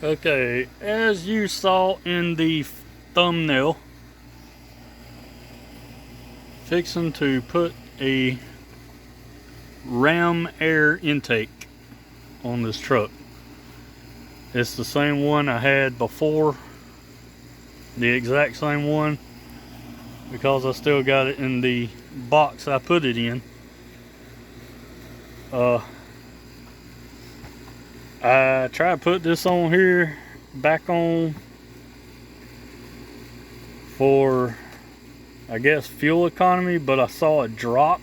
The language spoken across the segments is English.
Okay, as you saw in the thumbnail, fixing to put a ram air intake on this truck. It's the same one I had before, the exact same one, because I still got it in the box I put it in. I tried to put this on here, back on, for I guess fuel economy, but I saw a drop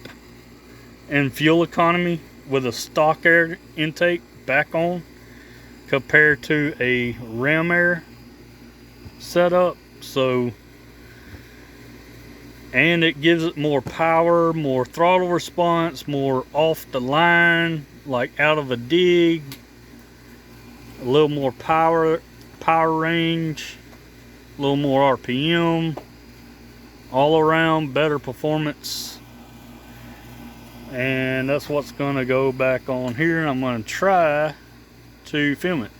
in fuel economy with a stock air intake back on compared to a ram air setup. So, and it gives it more power, more throttle response, more off the line, like out of a dig, a little more power range, a little more RPM, all around better performance. And that's what's gonna go back on here, and I'm gonna try to film it.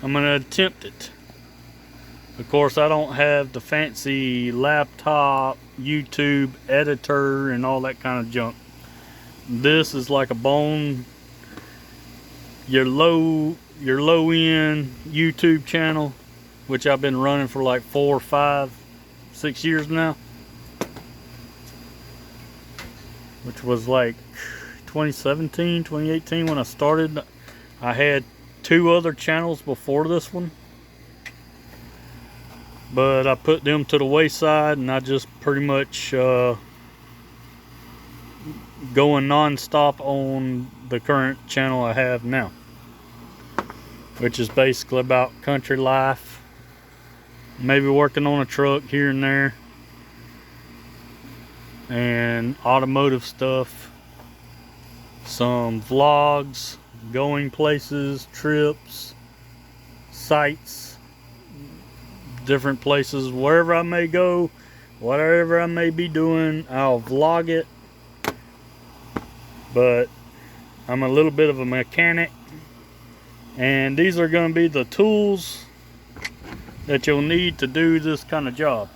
I'm gonna attempt it. Of course, I don't have the fancy laptop, YouTube editor, and all that kind of junk. This is like a bone, your low end YouTube channel, which I've been running for like 4, 5, 6 years now, which was like 2017, 2018 when I started. I had 2 other channels before this one, but I put them to the wayside, and I just pretty much going non-stop on the current channel I have now, which is basically about country life, maybe working on a truck here and there, and automotive stuff, some vlogs, going places, trips, sites, different places, wherever I may go, whatever I may be doing, I'll vlog it. But I'm a little bit of a mechanic, and these are going to be the tools that you'll need to do this kind of job.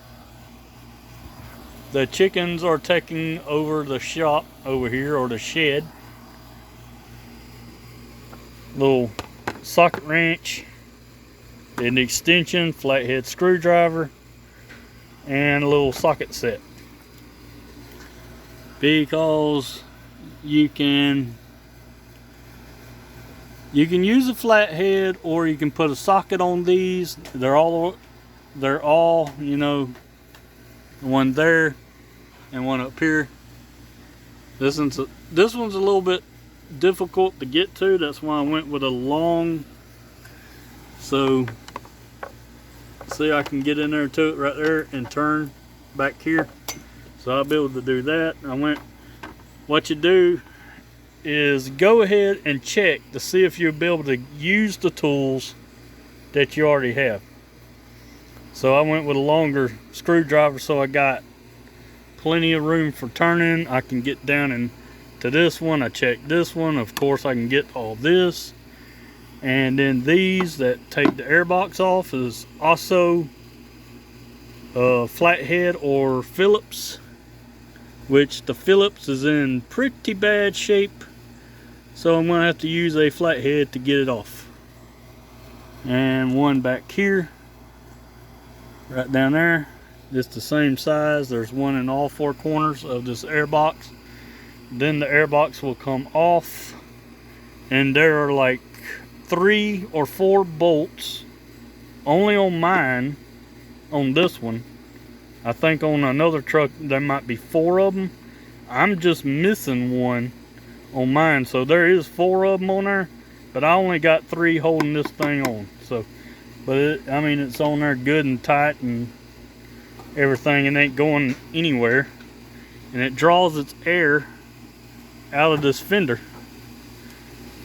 The chickens are taking over the shop over here, or the shed. Little socket wrench, an extension, flathead screwdriver, and a little socket set, because you can use a flathead, or you can put a socket on these. They're all you know, one there and one up here. This one's a little bit difficult to get to. That's why I went with a long. So see, I can get in there to it right there and turn back here, so I'll be able to do that. What you do is go ahead and check to see if you'll be able to use the tools that you already have. So I went with a longer screwdriver, so I got plenty of room for turning. I can get down into this one. I checked this one. Of course, I can get all this. And then these that take the airbox off is also flathead or Phillips, which the Phillips is in pretty bad shape, so I'm going to have to use a flathead to get it off. And one back here, right down there, it's the same size. There's one in all 4 corners of this airbox. Then the airbox will come off, and there are like 3 or 4 bolts only on mine. On this one, I think on another truck there might be 4 of them. I'm just missing one on mine, so there is 4 of them on there, but I only got 3 holding this thing on. So, but I mean, it's on there good and tight and everything, and ain't going anywhere. And it draws its air out of this fender,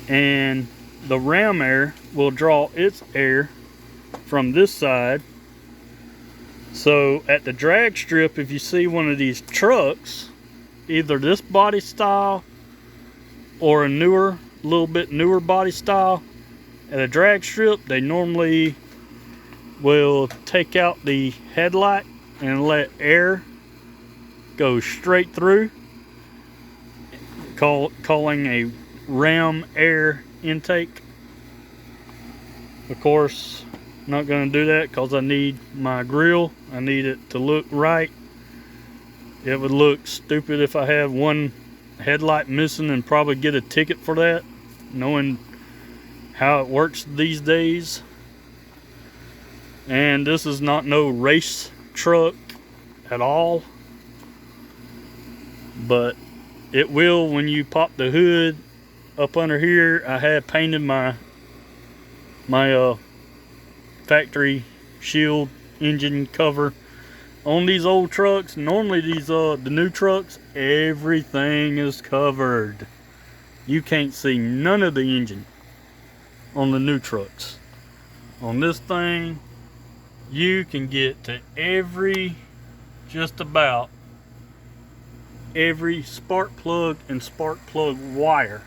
and the ram air will draw its air from this side. So at the drag strip, if you see one of these trucks, either this body style or a little bit newer body style, At a drag strip, they normally will take out the headlight and let air go straight through, calling a ram air intake. Of course, I'm not going to do that because I need my grill. I need it to look right. It would look stupid if I had one headlight missing and probably get a ticket for that, knowing how it works these days. And this is not no race truck at all, but it will when you pop the hood up under here. I had painted my factory shield engine cover on these old trucks. Normally these the new trucks, everything is covered. You can't see none of the engine on the new trucks. On this thing, you can get to just about every spark plug and spark plug wire.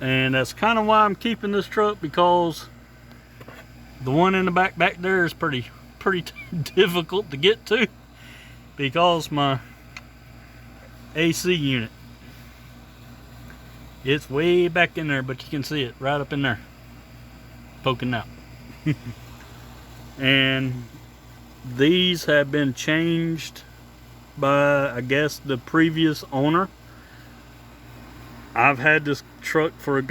And that's kind of why I'm keeping this truck, because the one in the back there is pretty difficult to get to, because my AC unit, it's way back in there, but you can see it right up in there poking out. And these have been changed by, I guess, the previous owner. I've had this truck for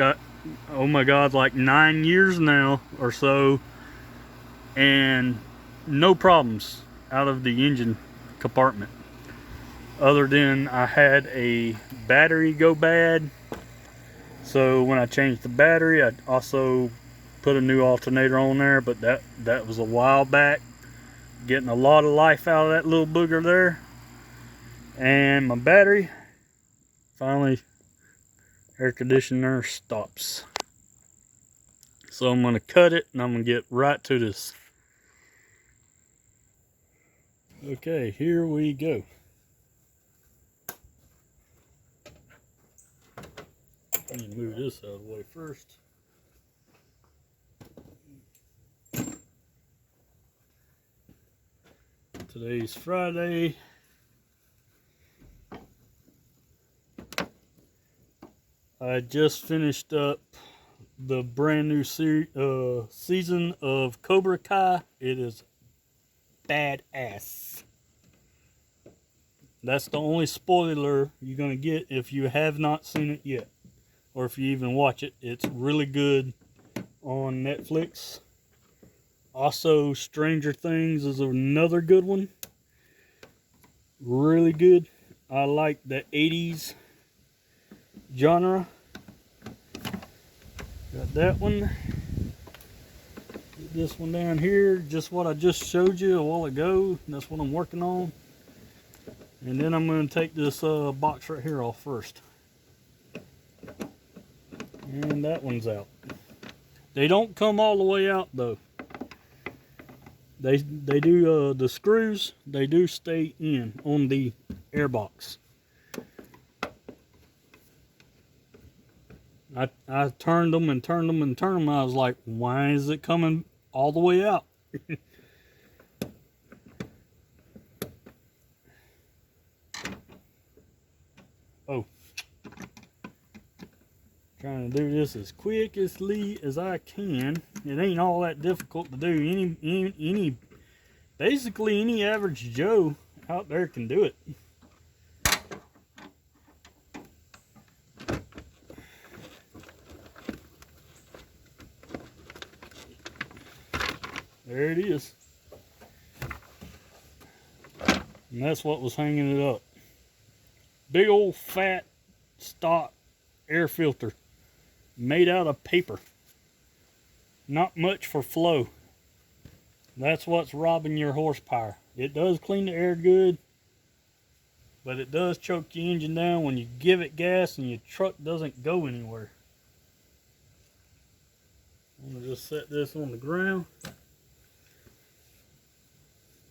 oh my god, like 9 years now or so, and no problems out of the engine compartment, other than I had a battery go bad. So when I changed the battery, I also put a new alternator on there, but that was a while back. Getting a lot of life out of that little booger there. And my battery, finally, air conditioner stops. So I'm going to cut it and I'm going to get right to this. Okay, here we go. Let me move this out of the way first. Today's Friday. I just finished up the brand new season of Cobra Kai. It is badass. That's the only spoiler you're going to get if you have not seen it yet, or if you even watch it. It's really good on Netflix. Also, Stranger Things is another good one. Really good. I like the 80s genre. Got that one. Get this one down here, just what I just showed you a while ago. That's what I'm working on. And then I'm going to take this box right here off first. And that one's out. They don't come all the way out though. They do the screws, they do stay in on the air box. I turned them and turned them and turned them. I was like, why is it coming all the way out? Oh. Trying to do this as quickly as I can. It ain't all that difficult to do. Basically any average Joe out there can do it. There it is. And that's what was hanging it up. Big old fat stock air filter made out of paper. Not much for flow. That's what's robbing your horsepower. It does clean the air good, but it does choke your engine down when you give it gas and your truck doesn't go anywhere. I'm going to just set this on the ground,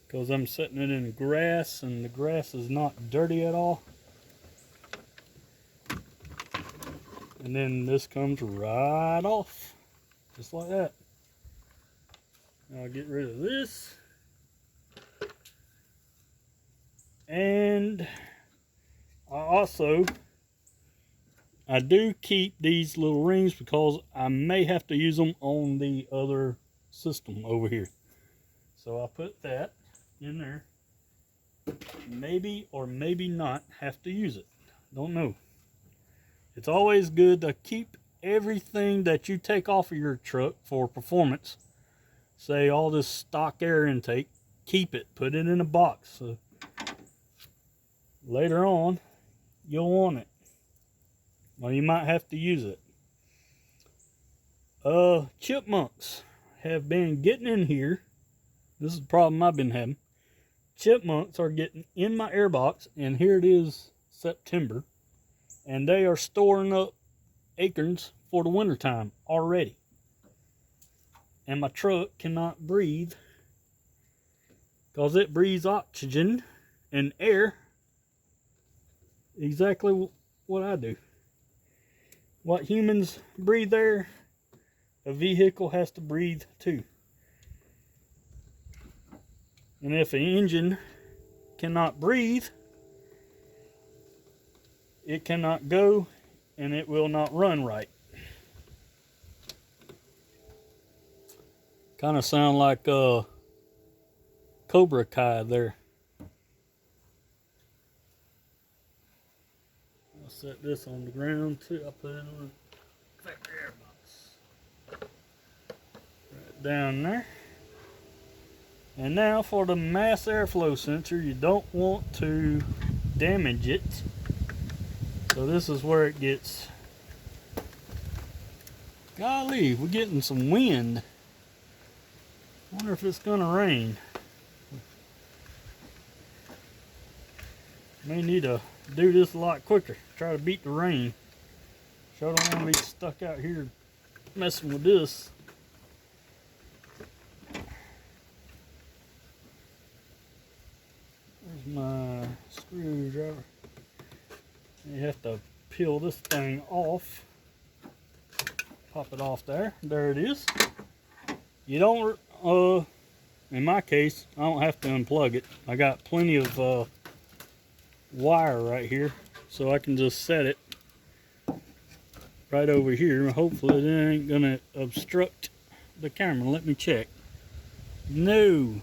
because I'm setting it in the grass, and the grass is not dirty at all. And then this comes right off, just like that. I'll get rid of this. And I do keep these little rings because I may have to use them on the other system over here. So I put that in there. Maybe or maybe not have to use it. Don't know. It's always good to keep everything that you take off of your truck for performance. Say all this stock air intake, keep it, put it in a box. So later on, you'll want it. Well, you might have to use it. Chipmunks have been getting in here. This is the problem I've been having. Chipmunks are getting in my airbox, and here it is September, and they are storing up acorns for the wintertime already. And my truck cannot breathe because it breathes oxygen and air exactly what I do. What humans breathe air, a vehicle has to breathe too. And if an engine cannot breathe, it cannot go and it will not run right. Kind of sound like Cobra Kai there. I'll set this on the ground too. I'll put it on the factory air box. Right down there. And now for the mass airflow sensor, you don't want to damage it. So this is where it gets, golly, we're getting some wind. Wonder if it's gonna rain. May need to do this a lot quicker. Try to beat the rain. Sure don't want to be stuck out here messing with this. There's my screwdriver. You have to peel this thing off. Pop it off there. There it is. You don't, in my case, I don't have to unplug it. I got plenty of wire right here, so I can just set it right over here. Hopefully it ain't gonna obstruct the camera. Let me check. No,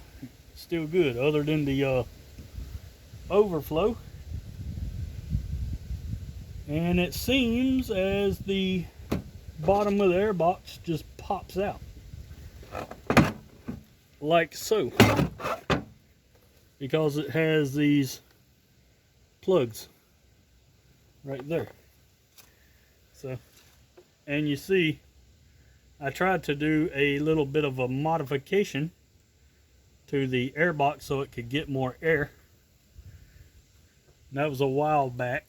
still good, other than the overflow. And it seems as the bottom of the airbox just pops out like so, because it has these plugs right there. So, and you see, I tried to do a little bit of a modification to the airbox so it could get more air. That was a while back.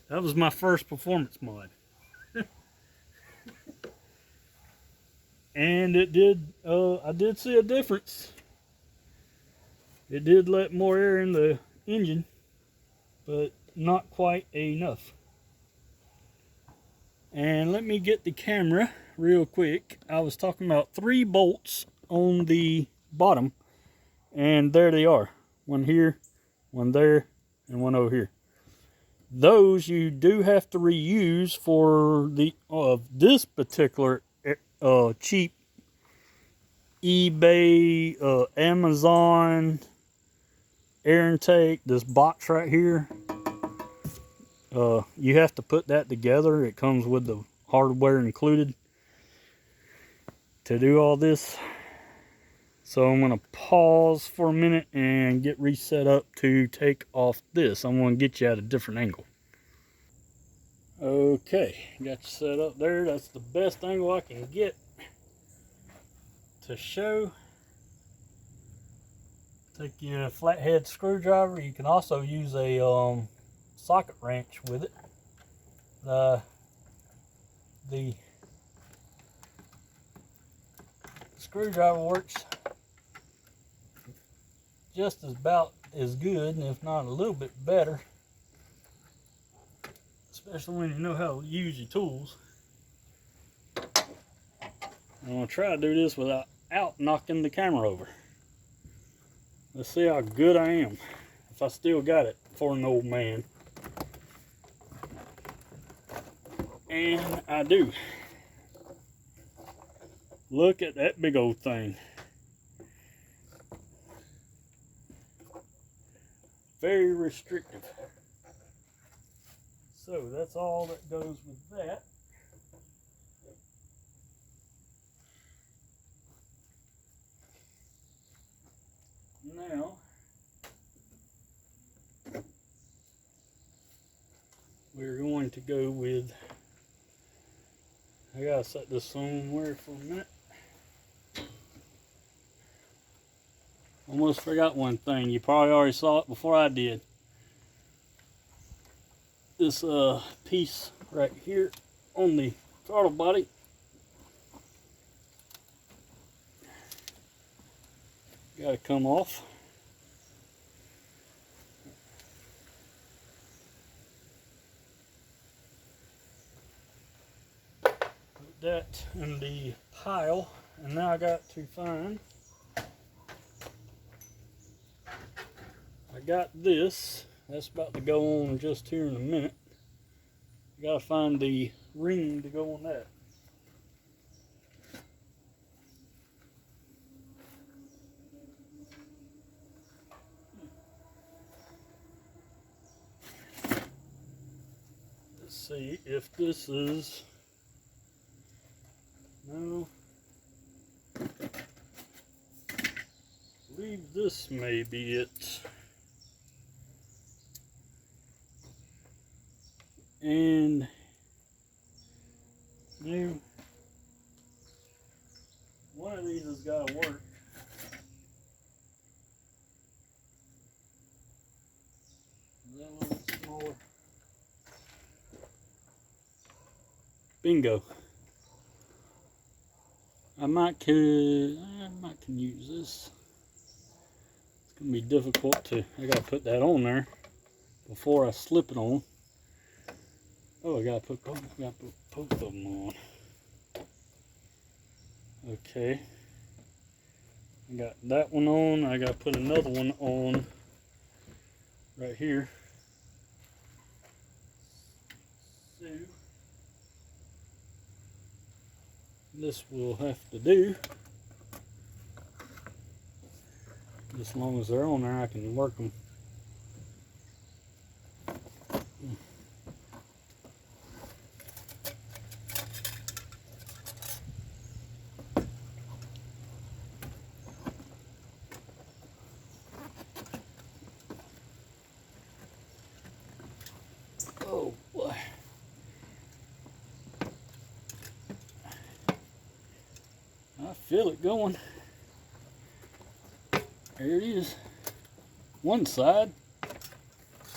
That was my first performance mod. And it did, I did see a difference. It did let more air in the engine, but not quite enough. And let me get the camera real quick. I was talking about 3 bolts on the bottom, and there they are. One here, one there, and one over here. Those you do have to reuse for the this particular cheap eBay, Amazon air intake. This box right here, you have to put that together. It comes with the hardware included to do all this. So I'm going to pause for a minute and get reset up to take off this. I'm going to get you at a different angle. Okay, got you set up there. That's the best angle I can get to show. Take your flathead screwdriver. You can also use a socket wrench with it. The screwdriver works just about as good, and if not a little bit better, especially when you know how to use your tools. I'm gonna try to do this without knocking the camera over. Let's see how good I am, if I still got it for an old man. And I do. Look at that big old thing. Very restrictive. So that's all that goes with that. Now, we're going to go with, I gotta set this somewhere for a minute. Almost forgot one thing. You probably already saw it before I did. This piece right here on the throttle body. Gotta come off. Put that in the pile, and now I got to find. I got this. That's about to go on just here in a minute. I gotta find the ring to go on that. Let's see if this is, no, I believe this may be it. And no, one of these has got to work. Is that a little bit smaller? Bingo. I might can use this. It's gonna be difficult to. I gotta put that on there before I slip it on. Oh, I gotta put both of them on. Okay. I got that one on. I gotta put another one on right here. So this will have to do. As long as they're on there, I can work them. Oh boy. I feel it going. There it is. One side.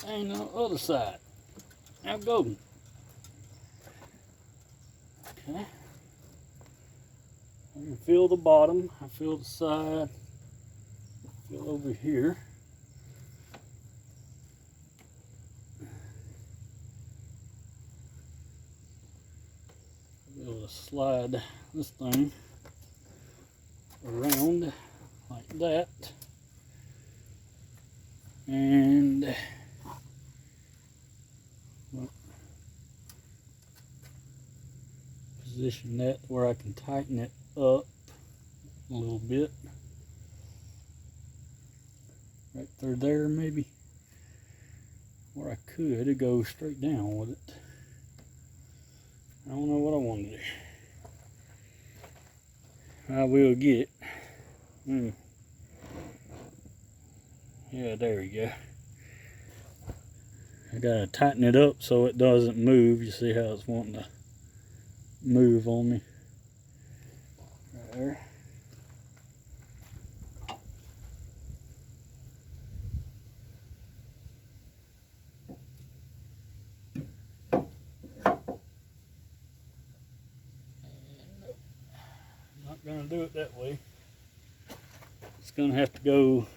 Ain't no other side. Now go. Okay. I can feel the bottom. I feel the side. I feel over here. I'll be able to slide this thing around like that. And position that where I can tighten it up a little bit. Right through there maybe. Or I could go straight down with it. I don't know what I want to do. I will get. Yeah, there we go. I gotta tighten it up so it doesn't move. You see how it's wanting to move on me. Right there. Not gonna do it that way. It's gonna have to go,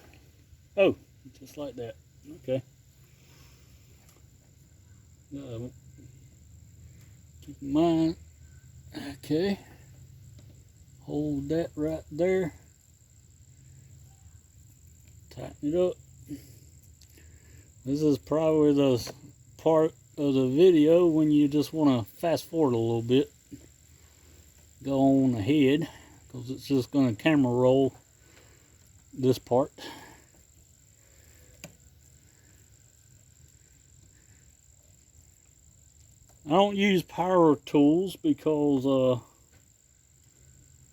oh, just like that. Okay. Keep in mind, okay, hold that right there, tighten it up. This is probably the part of the video when you just want to fast forward a little bit, go on ahead, because it's just going to camera roll this part. I don't use power tools because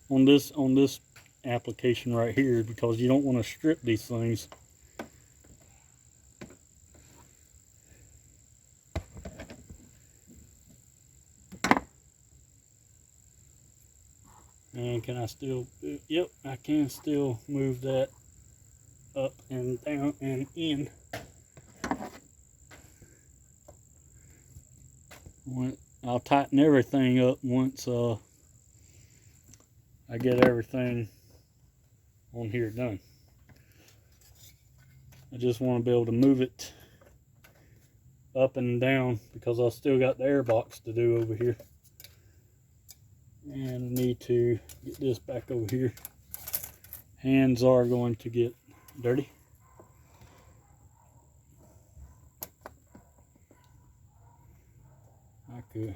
on this application right here, because you don't want to strip these things. And can I still, yep, I can still move that up and down and in. I'll tighten everything up once I get everything on here done. I just want to be able to move it up and down because I still got the air box to do over here. And I need to get this back over here. Hands are going to get dirty. I could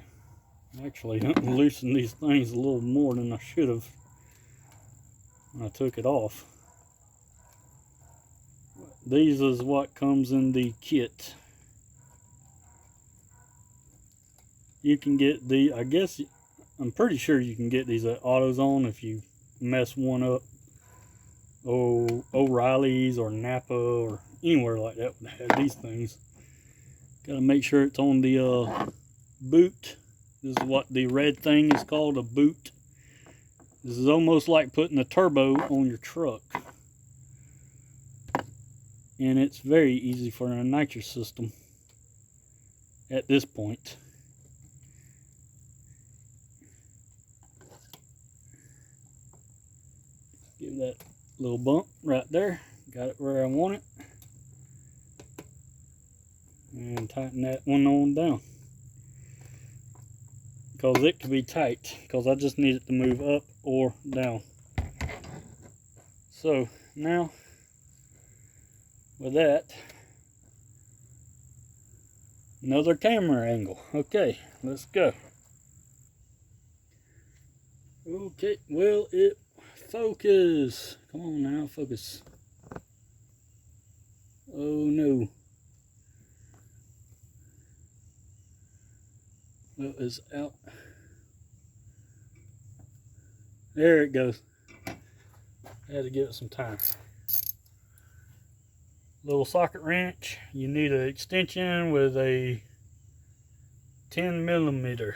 actually loosen these things a little more than I should have when I took it off. These is what comes in the kit. You can get the, I guess, I'm pretty sure you can get these at AutoZone if you mess one up. Oh, O'Reilly's or Napa or anywhere like that would have these things. Gotta make sure it's on the boot. This is what the red thing is called, a boot. This is almost like putting a turbo on your truck. And it's very easy for a nitrous system at this point. Give that little bump right there. Got it where I want it. And tighten that one on down. Because it can be tight. Because I just need it to move up or down. So now, with that, another camera angle. Okay, let's go. Okay, will it focus? Come on now, focus. Oh no. Well, it's out. There it goes. I had to give it some time. Little socket wrench. You need an extension with a 10mm.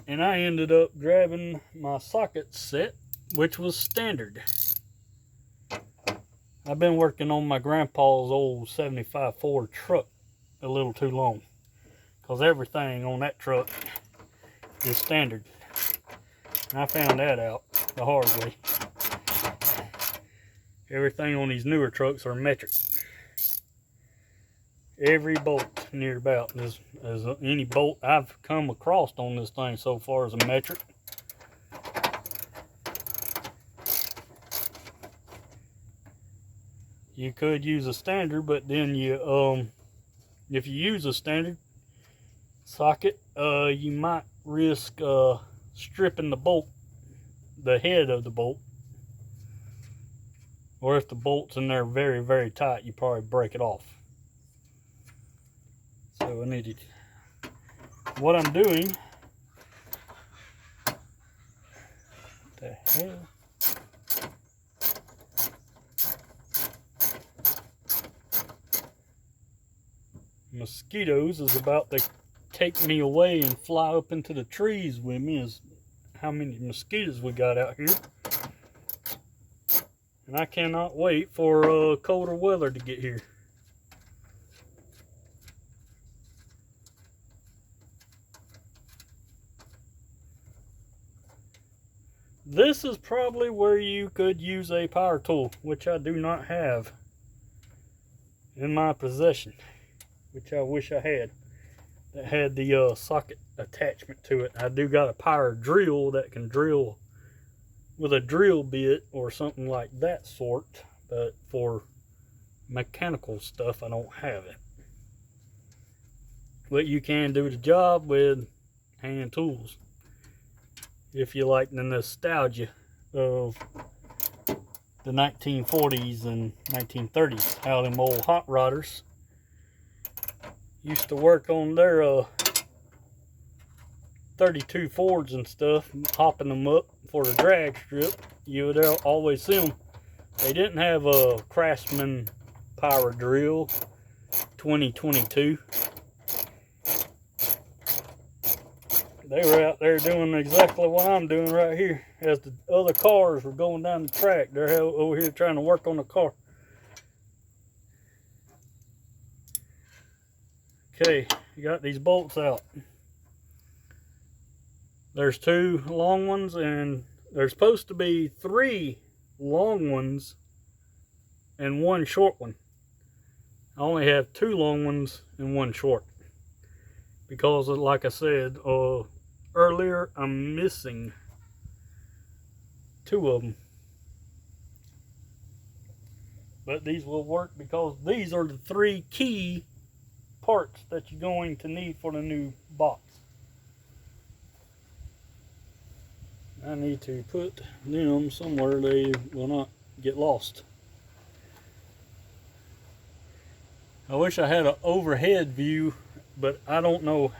And I ended up grabbing my socket set, which was standard. I've been working on my grandpa's old 75 Ford truck a little too long, because everything on that truck is standard. And I found that out the hard way. Everything on these newer trucks are metric. Every bolt near about is any bolt I've come across on this thing so far is a metric. You could use a standard, but then you if you use a standard socket, you might risk stripping the bolt, the head of the bolt. Or if the bolt's in there very, very tight, you probably break it off. So I need to, what I'm doing, what the hell? Mosquitoes is about to take me away and fly up into the trees with me, is how many mosquitoes we got out here. And I cannot wait for colder weather to get here. This is probably where you could use a power tool, which I do not have in my possession. which I wish I had, that had the socket attachment to it. I do got a power drill that can drill with a drill bit or something like that sort, but for mechanical stuff I don't have it. But you can do the job with hand tools if you like the nostalgia of the 1940s and 1930s, how them old hot rodders used to work on their 32 Fords and stuff, hopping them up for the drag strip. You would always see them. They didn't have a Craftsman power drill 2022. They were out there doing exactly what I'm doing right here. As the other cars were going down the track, they're over here trying to work on the car. Okay, you got these bolts out. There's 2 long ones, and there's supposed to be 3 long ones and 1 short one. I only have 2 long ones and 1 short, because like I said earlier, I'm missing 2 of them. But these will work because these are the 3 key parts that you're going to need for the new box. I need to put them somewhere they will not get lost. I wish I had an overhead view, but I don't know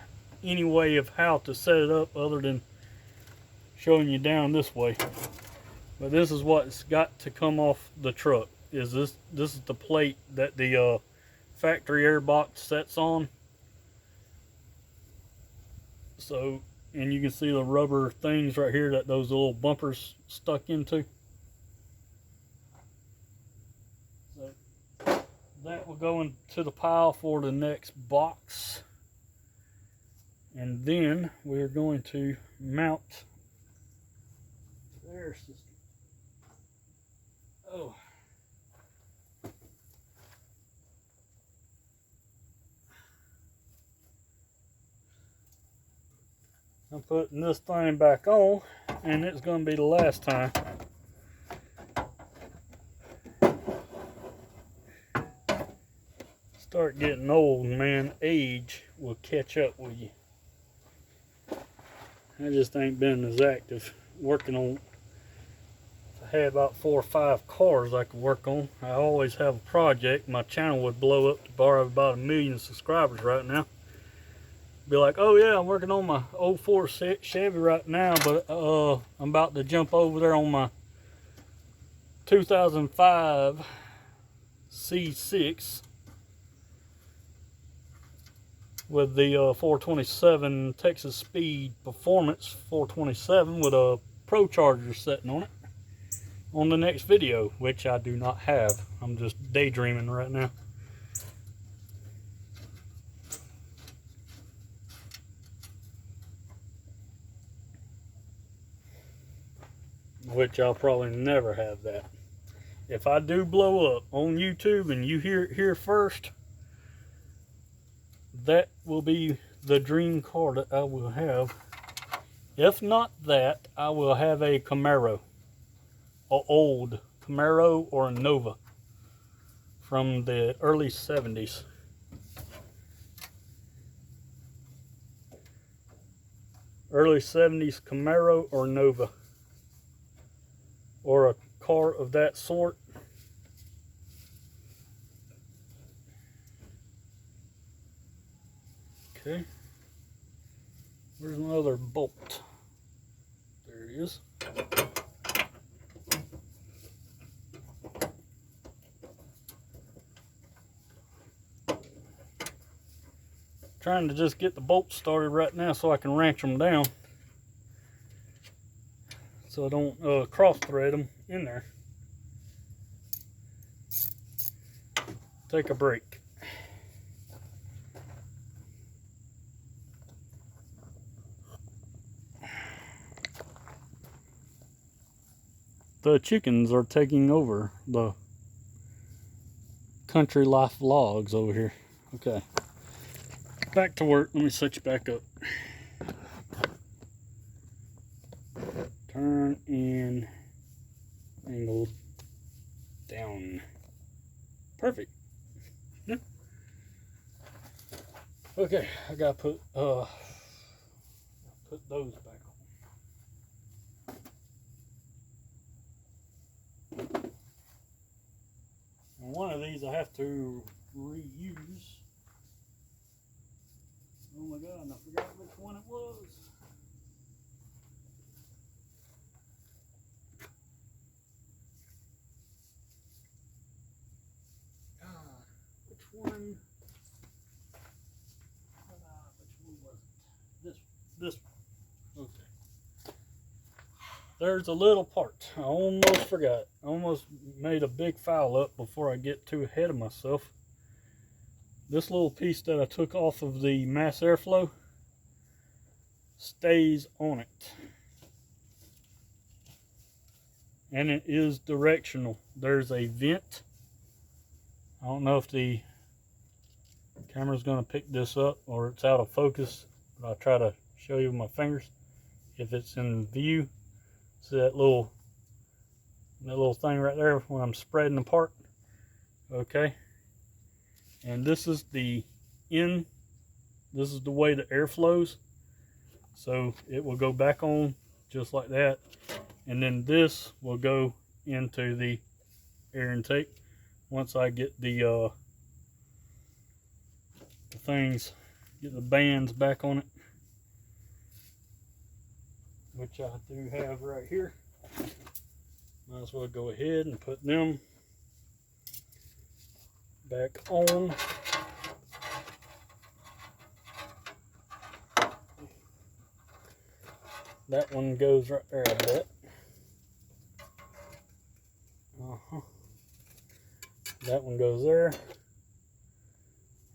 any way of how to set it up other than showing you down this way. But this is what's got to come off the truck. This is the plate that the factory air box sets on. So, and you can see the rubber things right here that those little bumpers stuck into. So that will go into the pile for the next box. And then we're going to mount. There, sister. Oh. I'm putting this thing back on, and it's going to be the last time. Start getting old, man. Age will catch up with you. I just ain't been as active working on. If I had about 4 or 5 cars I could work on, I always have a project. My channel would blow up to borrow about 1 million subscribers right now. Be like, oh yeah, I'm working on my 04 Chevy right now, but I'm about to jump over there on my 2005 C6 with the 427 Texas Speed Performance 427 with a Pro Charger sitting on it on the next video, which I do not have. I'm just daydreaming right now. Which I'll probably never have that. If I do blow up on YouTube and you hear it here first, that will be the dream car that I will have. If not that, I will have a Camaro, an old Camaro or a Nova from the early 70s. Early 70s Camaro or Nova, or a car of that sort. Okay, where's my other bolt? There it is. Trying to just get the bolts started right now so I can wrench them down, so I don't cross thread them in there. Take a break. The chickens are taking over the country life vlogs over here. Okay, back to work. Let me set you back up. Turn in, angle down. Perfect. Yeah. Okay, I gotta put those back on. And one of these I have to reuse. Oh my god, I forgot which one it was. Which one? Which one was it? This one. Okay. There's a little part. I almost forgot. I almost made a big foul up before I get too ahead of myself. This little piece that I took off of the mass airflow stays on it. And it is directional. There's a vent. I don't know if the camera's going to pick this up or it's out of focus, but I'll try to show you with my fingers if it's in view. See that little thing right there when I'm spreading apart? Okay. And this is the this is the way the air flows. So it will go back on just like that. And then this will go into the air intake once I get the things, get the bands back on it, which I do have right here. Might as well go ahead and put them back on. That one goes right there, I bet. That one goes there.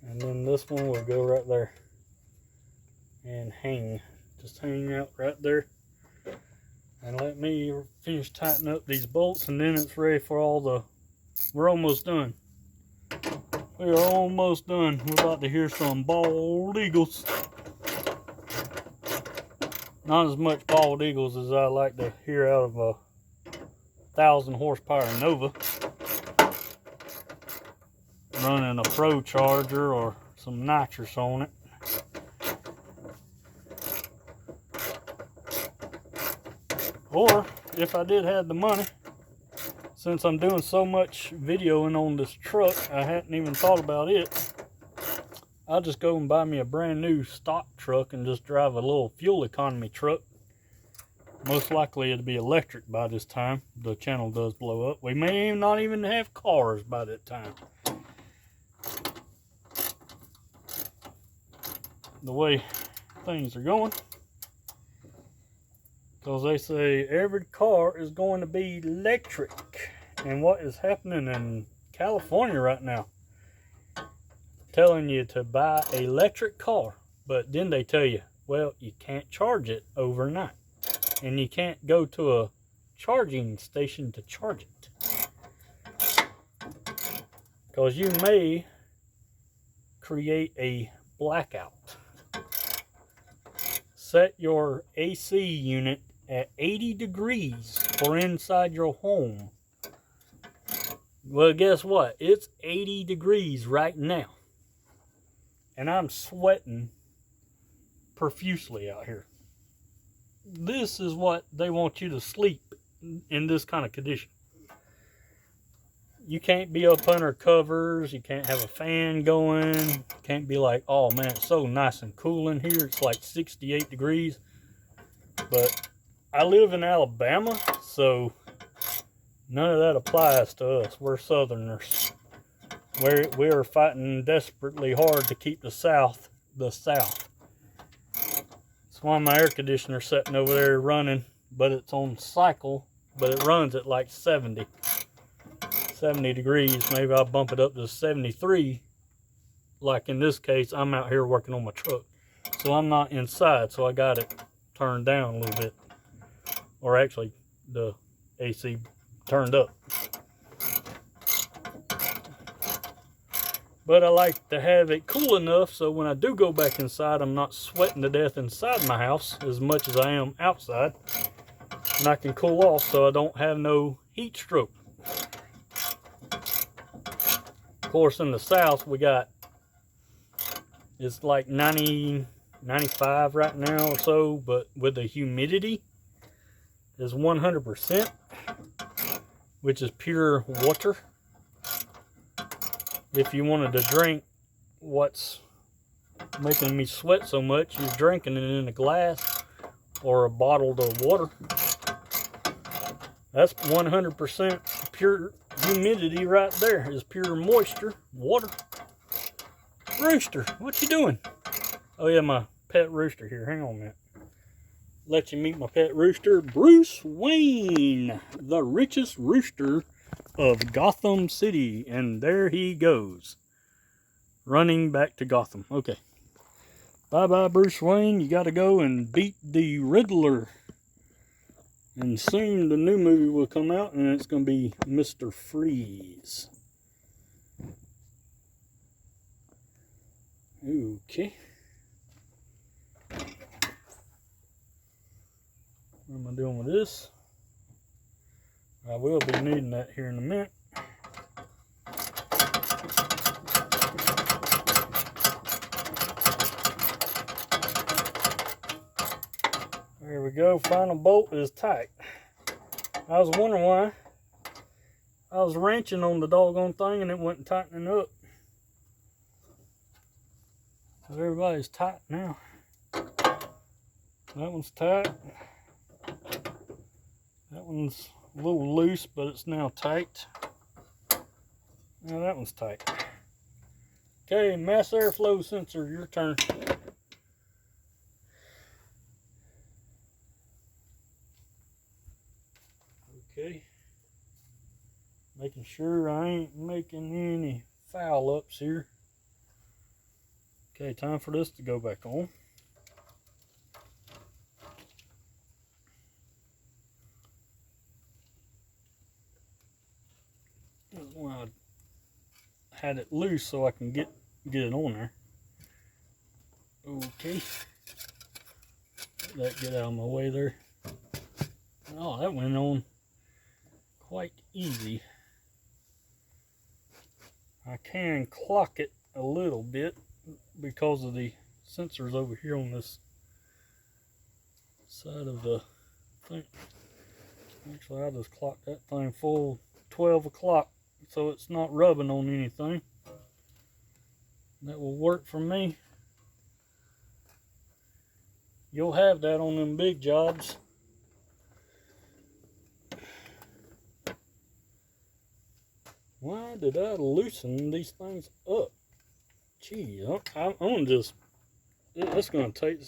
And then this one will go right there and hang. Just hang out right there. And let me finish tightening up these bolts, and then it's ready for all the... We're almost done. We are almost done. We're about to hear some bald eagles. Not as much bald eagles as I like to hear out of a 1,000 horsepower Nova. Running a Pro Charger or some nitrous on it. Or if I did have the money, since I'm doing so much videoing on this truck, I hadn't even thought about it. I'll just go and buy me a brand new stock truck and just drive a little fuel economy truck. Most likely it'll be electric by this time. The channel does blow up. We may not even have cars by that time. The way things are going. Because they say every car is going to be electric. And what is happening in California right now, telling you to buy an electric car, but then they tell you, well, you can't charge it overnight. And you can't go to a charging station to charge it. Because you may create a blackout. Set your AC unit at 80 degrees for inside your home. Well, guess what? It's 80 degrees right now. And I'm sweating profusely out here. This is what they want you to sleep in this kind of condition. You can't be up under covers. You can't have a fan going. You can't be like, oh man, it's so nice and cool in here. It's like 68 degrees. But I live in Alabama, so none of that applies to us. We're Southerners. We're fighting desperately hard to keep the South the South. That's why my air conditioner's sitting over there running, but it's on cycle, but it runs at like 70 degrees. Maybe I'll bump it up to 73. Like in this case, I'm out here working on my truck. So I'm not inside, so I got it turned down a little bit. Or actually, the AC turned up. But I like to have it cool enough so when I do go back inside, I'm not sweating to death inside my house as much as I am outside. And I can cool off so I don't have no heat stroke. Of course, in the south, we got, it's like 90, 95 right now or so, but with the humidity is 100%, which is pure water. If you wanted to drink what's making me sweat so much, you're drinking it in a glass or a bottle of water. That's 100% pure humidity right there, is pure moisture, water. Rooster, what you doing? Oh yeah, my pet rooster here. Hang on a minute. Let you meet my pet rooster, Bruce Wayne, the richest rooster of Gotham City. And there he goes, running back to Gotham. Okay. Bye-bye, Bruce Wayne. You got to go and beat the Riddler. And soon the new movie will come out, and it's going to be Mr. Freeze. Okay. What am I doing with this? I will be needing that here in a minute. There we go. Final bolt is tight. I was wondering why. I was wrenching on the doggone thing and it wasn't tightening up. So everybody's tight now. That one's tight. That one's a little loose, but it's now tight. Now that one's tight. Okay, mass airflow sensor, your turn. Okay. Making sure I ain't making any foul ups here. Okay, time for this to go back on. Well, I had it loose so I can get it on there. Okay. Let that get out of my way there. Oh, that went on quite easy. I can clock it a little bit because of the sensors over here on this side of the thing. Actually, I just clocked that thing full 12 o'clock so it's not rubbing on anything. That will work for me. You'll have that on them big jobs. Why did I loosen these things up? Gee, I'm gonna just, it's gonna take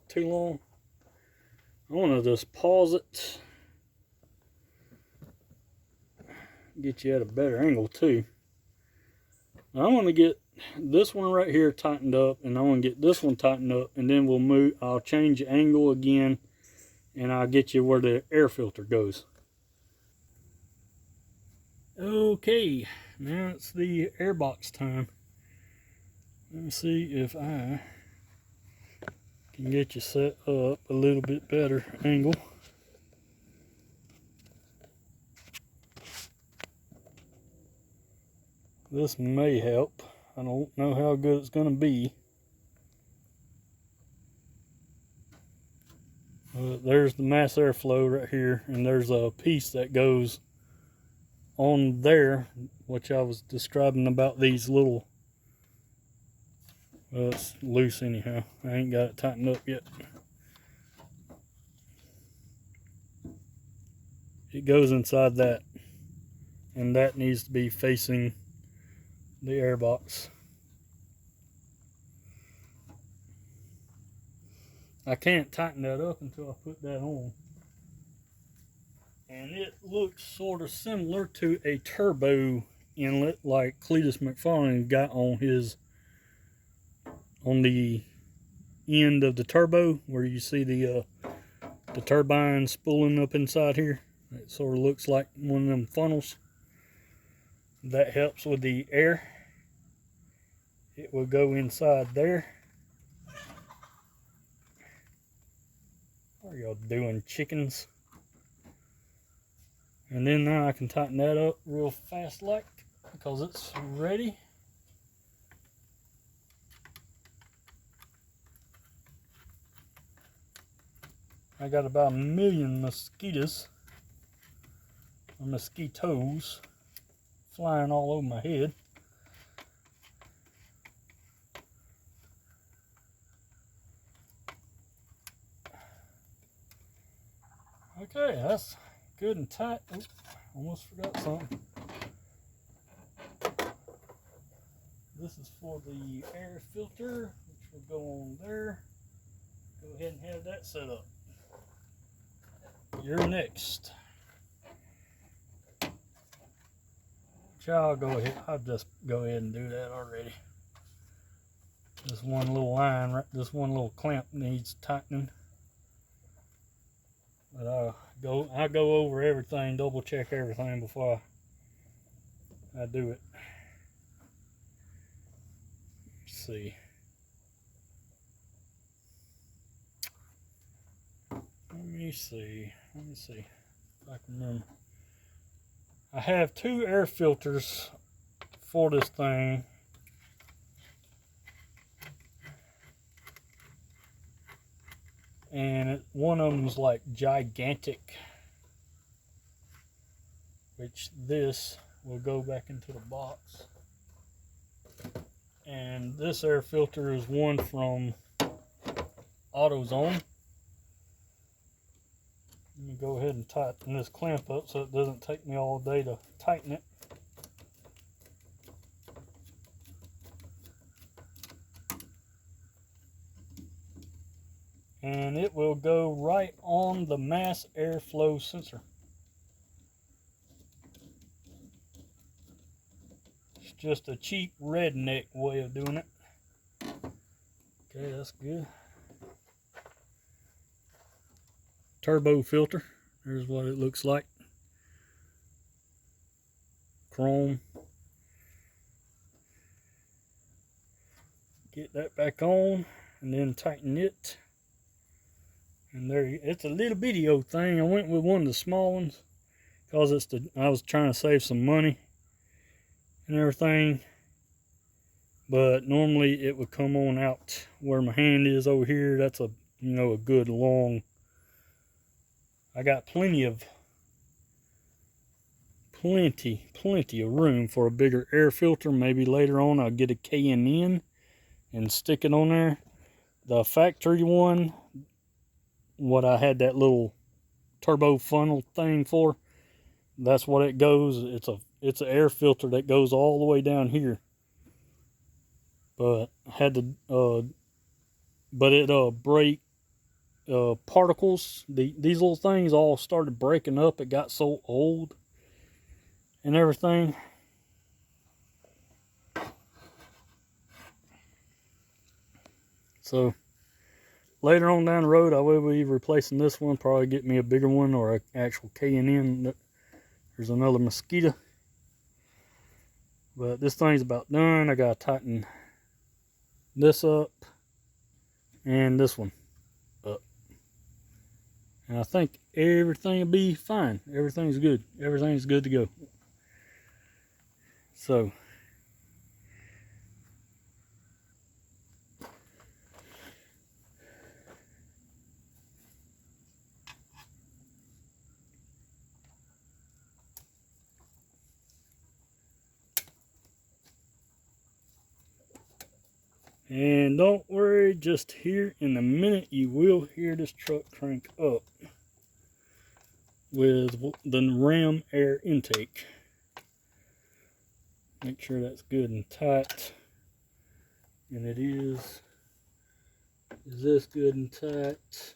too long. I wanna just pause it. Get you at a better angle too. I wanna get this one right here tightened up, and I wanna get this one tightened up, and then we'll move, I'll change the angle again, and I'll get you where the air filter goes. Okay, now it's the airbox time. Let me see if I can get you set up a little bit better angle. This may help. I don't know how good it's going to be. There's the mass airflow right here, and there's a piece that goes on there, which I was describing about these little, well, it's loose anyhow. I ain't got it tightened up yet. It goes inside that, and that needs to be facing the airbox. I can't tighten that up until I put that on. And it looks sort of similar to a turbo inlet like Cletus McFarlane got on his, on the end of the turbo where you see the turbine spooling up inside here. It sort of looks like one of them funnels. That helps with the air. it will go inside there. What are y'all doing, chickens? And then now I can tighten that up real fast like, because it's ready. I got about 1,000,000 mosquitoes, or mosquitoes, flying all over my head. Okay, that's good and tight. Oops, almost forgot something. This is for the air filter, which will go on there. Go ahead and have that set up. You're next. I'll go ahead. I'll just go ahead and do that already. This one little line, right? This one little clamp needs tightening. But I go over everything, double check everything before I do it. Let's see. Let me see if I can remember. I have 2 air filters for this thing. And one of them's like gigantic, which this will go back into the box. And this air filter is one from AutoZone. Let me go ahead and tighten this clamp up so it doesn't take me all day to tighten it. And it will go right on the mass airflow sensor. It's just a cheap redneck way of doing it. Okay, that's good. Turbo filter. There's what it looks like. Chrome. Get that back on and then tighten it. And there, it's a little bitty old thing. I went with one of the small ones because I was trying to save some money and everything. But normally it would come on out where my hand is over here. That's a good long. I got plenty of room for a bigger air filter. Maybe later on I'll get a K&N and stick it on there. The factory one, what I had that little turbo funnel thing for, that's what it goes. It's an air filter that goes all the way down here. But I had to break particles. These little things all started breaking up. It got so old and everything. So later on down the road, I will be replacing this one. Probably get me a bigger one or an actual K&N. There's another mosquito. But this thing's about done. I gotta tighten this up and this one up. And I think everything will be fine. Everything's good. Everything's good to go. So and don't worry, just here in a minute you will hear this truck crank up with the Ram air intake. Make sure that's good and tight. And it is. Is this good and tight?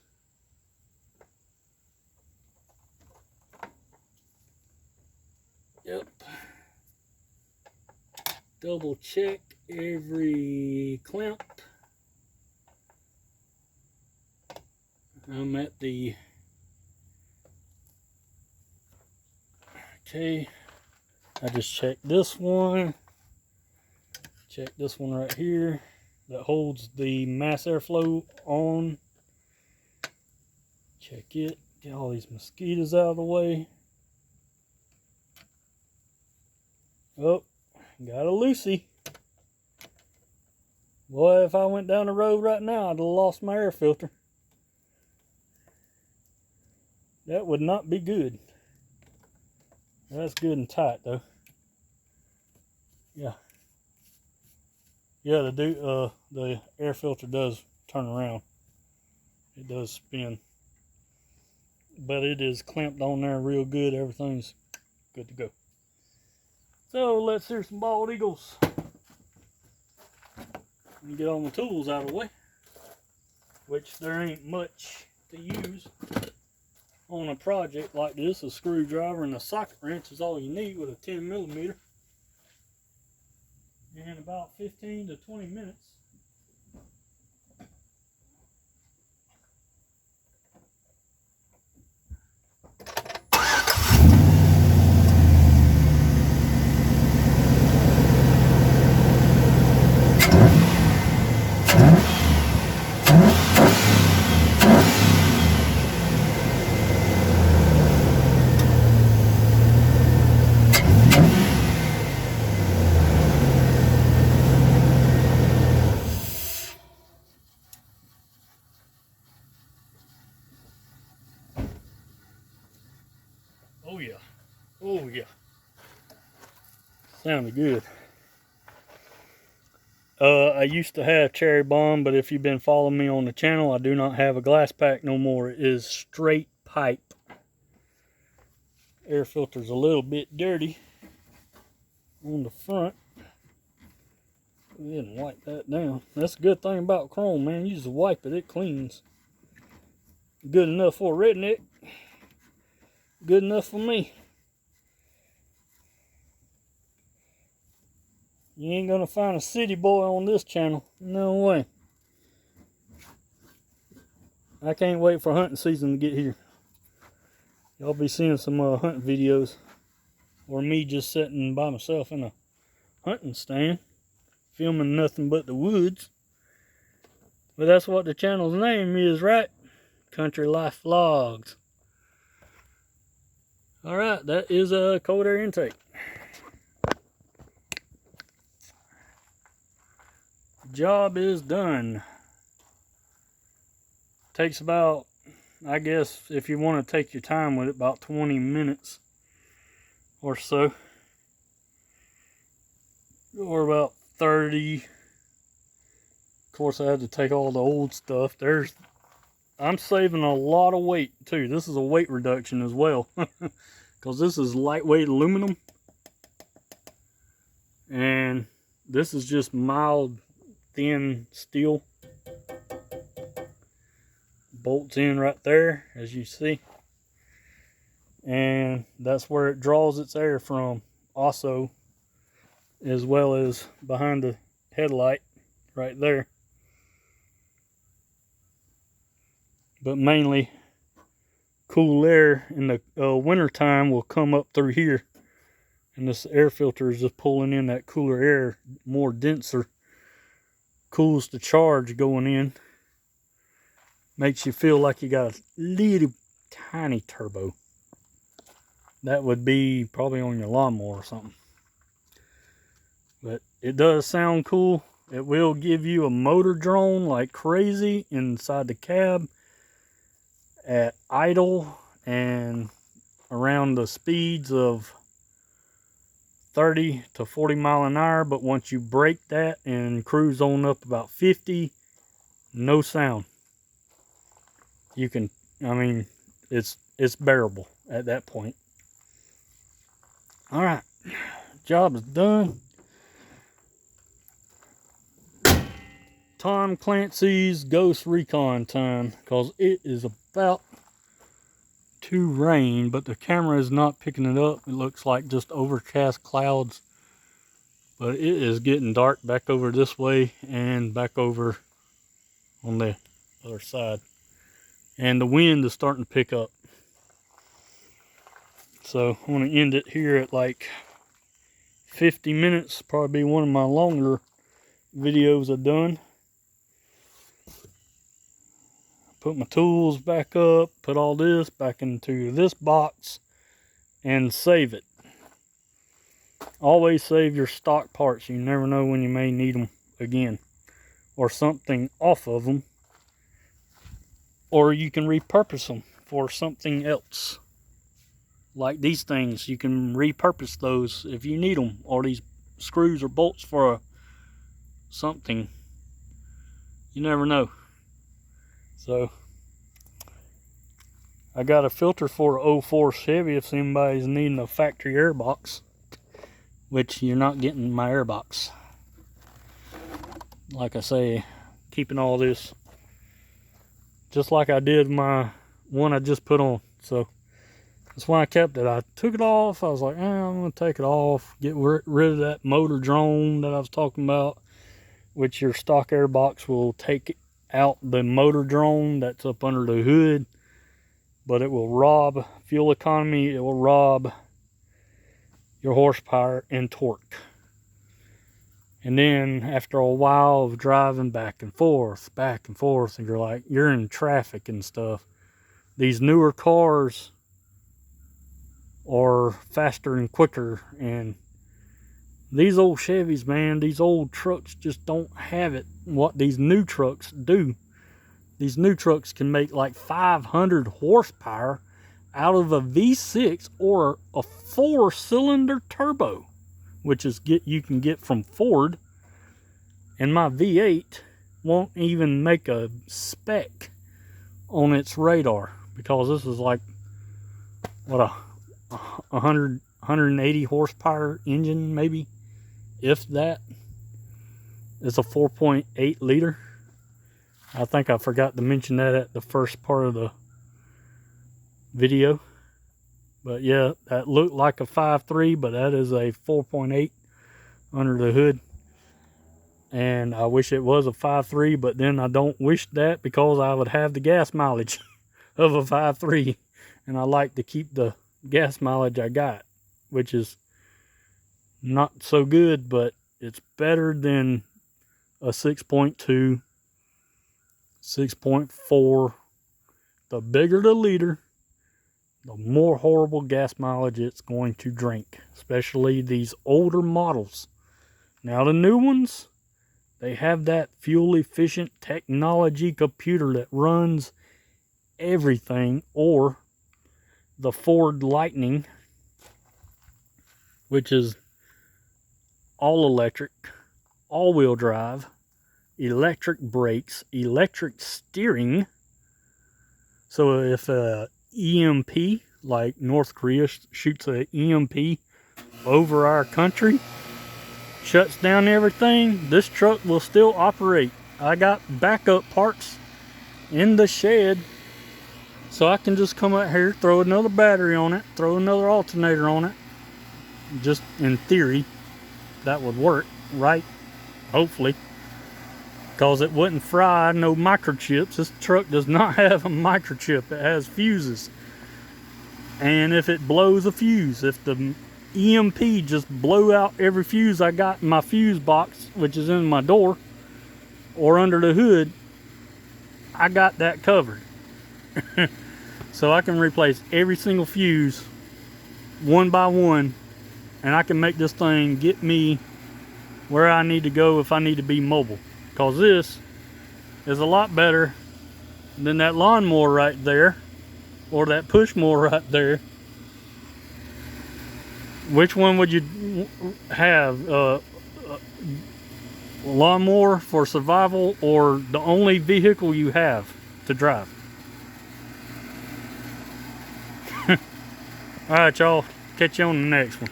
Yep. Double check every clamp. I'm at the, okay, I just checked this one, Check this one right here that holds the mass airflow on. Check it. Get all these mosquitoes out of the way. Oh, got a Lucy. Boy, if I went down the road right now, I'd have lost my air filter. That would not be good. That's good and tight though. Yeah. Yeah, the air filter does turn around. It does spin. But it is clamped on there real good. Everything's good to go. So let's hear some bald eagles. Let me get all my tools out of the way, which there ain't much to use on a project like this. A screwdriver and a socket wrench is all you need with a 10mm. In about 15 to 20 minutes. Oh yeah. Oh yeah. Sounded good. I used to have cherry bomb, but if you've been following me on the channel, I do not have a glass pack no more. It is straight pipe. Air filter's a little bit dirty on the front. Go ahead and wipe that down. That's a good thing about chrome, man. You just wipe it, it cleans. Good enough for a redneck. Good enough for me. You ain't gonna find a city boy on this channel. No way. I can't wait for hunting season to get here. Y'all be seeing some hunting videos. Or me just sitting by myself in a hunting stand. Filming nothing but the woods. But that's what the channel's name is, right? Country Life Vlogs. Alright, that is a cold air intake. Job is done. Takes about, I guess, if you want to take your time with it, about 20 minutes or so. Or about 30. Of course, I had to take all the old stuff. I'm saving a lot of weight too. This is a weight reduction as well. Because this is lightweight aluminum. And this is just mild thin steel. Bolts in right there, as you see. And that's where it draws its air from. Also, as well as behind the headlight right there. But mainly cool air in the winter time will come up through here, and this air filter is just pulling in that cooler air, more denser, cools the charge going in, makes you feel like you got a little tiny turbo. That would be probably on your lawnmower or something. But it does sound cool. It will give you a motor drone like crazy inside the cab at idle and around the speeds of 30 to 40 mile an hour. But once you break that and cruise on up about 50, no sound. You can, I mean, it's bearable at that point. All right, job is done. Tom Clancy's Ghost Recon time, because it is about to rain, but the camera is not picking it up. It looks like just overcast clouds, but it is getting dark back over this way and back over on the other side, and the wind is starting to pick up. So I'm going to end it here at like 50 minutes, probably be one of my longer videos I've done. Put my tools back up, put all this back into this box, and save it. Always save your stock parts. You never know when you may need them again, or something off of them, or you can repurpose them for something else. Like these things, you can repurpose those if you need them, or these screws or bolts for something. You never know. So I got a filter for a 04 Chevy if anybody's needing a factory air box, which you're not getting my air box. Like I say, keeping all this just like I did my one I just put on. So that's why I kept it. I took it off. I was like, I'm going to take it off, get rid of that motor drone that I was talking about, which your stock air box will take out the motor drone that's up under the hood, but it will rob fuel economy. It will rob your horsepower and torque. And then after a while of driving back and forth, and you're like, you're in traffic and stuff, these newer cars are faster and quicker, and these old Chevys, man, these old trucks just don't have it what these new trucks do. These new trucks can make like 500 horsepower out of a V6 or a 4-cylinder turbo, which is you can get from Ford. And my V8 won't even make a speck on its radar, because this is like, what, a 180 horsepower engine, maybe, if that. It's a 4.8 liter. I think I forgot to mention that at the first part of the video. But yeah, that looked like a 5.3, but that is a 4.8 under the hood. And I wish it was a 5.3, but then I don't wish that, because I would have the gas mileage of a 5.3. And I like to keep the gas mileage I got, which is not so good, but it's better than a 6.2, 6.4. The bigger the liter, the more horrible gas mileage it's going to drink, especially these older models. Now the new ones, they have that fuel efficient technology computer that runs everything, or the Ford Lightning, which is all electric, all-wheel drive, electric brakes, electric steering. So if a EMP, like North Korea shoots an EMP over our country, shuts down everything, this truck will still operate. I got backup parts in the shed, so I can just come out here, throw another battery on it, throw another alternator on it. Just in theory, that would work, right? Hopefully. Because it wouldn't fry no microchips. This truck does not have a microchip. It has fuses. And if it blows a fuse, if the EMP just blow out every fuse I got in my fuse box, which is in my door or under the hood, I got that covered. So I can replace every single fuse one by one, and I can make this thing get me where I need to go if I need to be mobile. Because this is a lot better than that lawnmower right there, or that push mower right there. Which one would you have? Lawnmower for survival, or the only vehicle you have to drive? Alright, y'all. Catch you on the next one.